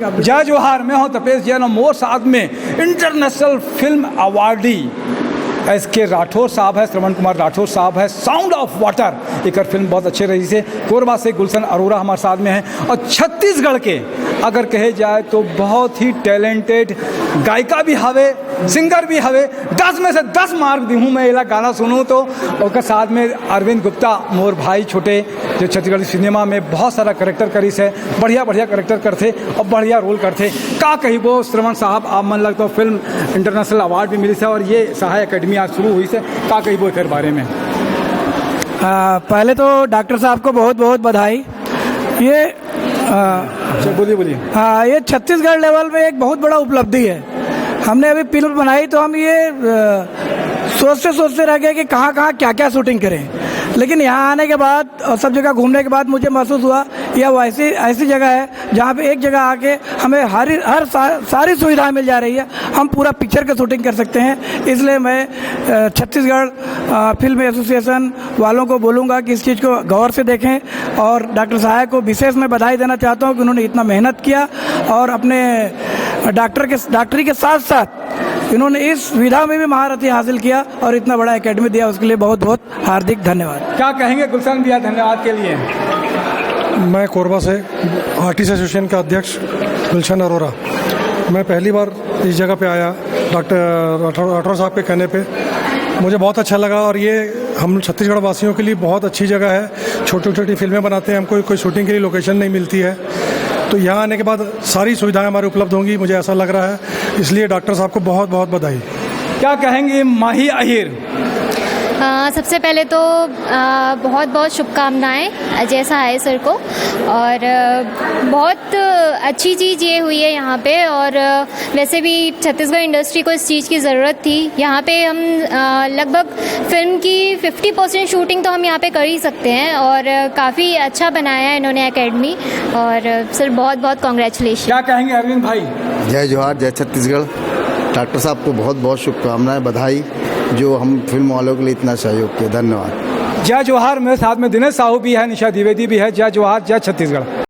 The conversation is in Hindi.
जय जोहार, मैं हूं तपेश जैन और मोर साथ में international film awardee SK. Rathore साहब है, श्रवण कुमार राठौर साहब है। साउंड ऑफ वाटर एक फिल्म बहुत अच्छे रही से। कोरबा से गुलशन अरोरा हमारे साथ में है और छत्तीसगढ़ के अगर कहे जाए तो बहुत ही टैलेंटेड गायिका भी हवे, सिंगर भी हवे। 10 में से 10 मार्क दी हूँ मैं एला गाना सुनूँ तो। और साथ में अरविंद गुप्ता मोर भाई छोटे, जो छत्तीसगढ़ी सिनेमा में बहुत सारा करेक्टर करी से, बढ़िया बढ़िया करेक्टर करते और बढ़िया रोल करते। का कही वो श्रवण साहब, आप मन लगता हो फिल्म इंटरनेशनल अवार्ड भी मिली से और ये सहाय अकेडमी आज शुरू हुई से, का कही वो एक बारे में? पहले तो डॉक्टर साहब को बहुत बहुत बधाई। ये बोलिए। हाँ, ये छत्तीसगढ़ लेवल में एक बहुत बड़ा उपलब्धि है। हमने अभी फिल्म बनाई तो हम ये सोचते रह गए कि कहाँ कहाँ क्या क्या शूटिंग करें, लेकिन यहाँ आने के बाद और सब जगह घूमने के बाद मुझे महसूस हुआ यह ऐसी जगह है जहाँ पे एक जगह आके हमें सारी सुविधाएं मिल जा रही है। हम पूरा पिक्चर का शूटिंग कर सकते हैं। इसलिए मैं छत्तीसगढ़ फिल्म एसोसिएशन वालों को बोलूँगा कि इस चीज़ को गौर से देखें और डॉक्टर साहब को विशेष मैं बधाई देना चाहता हूँ कि उन्होंने इतना मेहनत किया और अपने डॉक्टरी के साथ साथ इन्होंने इस सुविधा में भी महारथी हासिल किया और इतना बड़ा एकेडमी दिया, उसके लिए बहुत बहुत हार्दिक धन्यवाद। क्या कहेंगे गुलशन भैया धन्यवाद के लिए? मैं कोरबा से आर्टिस्ट एसोसिएशन का अध्यक्ष गुलशन अरोरा। मैं पहली बार इस जगह पे आया डॉक्टर राठौर साहब के कहने पे, मुझे बहुत अच्छा लगा। और ये हम छत्तीसगढ़ वासियों के लिए बहुत अच्छी जगह है। छोटी छोटी फिल्में बनाते हैं, हमको कोई शूटिंग के लिए लोकेशन नहीं मिलती है, तो यहाँ आने के बाद सारी सुविधाएं हमारे उपलब्ध होंगी, मुझे ऐसा लग रहा है। इसलिए डॉक्टर साहब को बहुत बहुत बधाई। क्या कहेंगे माही अहिर? सबसे पहले तो बहुत बहुत शुभकामनाएं अजय सहाय सर को। और बहुत अच्छी चीज़ ये हुई है यहाँ पे, और वैसे भी छत्तीसगढ़ इंडस्ट्री को इस चीज़ की ज़रूरत थी। यहाँ पे हम लगभग फिल्म की 50% शूटिंग तो हम यहाँ पे कर ही सकते हैं, और काफ़ी अच्छा बनाया है इन्होंने एकेडमी। और सर बहुत बहुत कॉन्ग्रेचुलेशन। क्या कहेंगे अरविंद भाई? जय जोहार, जय छत्तीसगढ़। डॉक्टर साहब को बहुत बहुत शुभकामनाएं, बधाई जो हम फिल्म वालों के लिए इतना सहयोग किया। धन्यवाद। जय जोहार, मेरे साथ में दिनेश साहू भी है, निशा द्विवेदी भी है। जय जोहार, जय छत्तीसगढ़।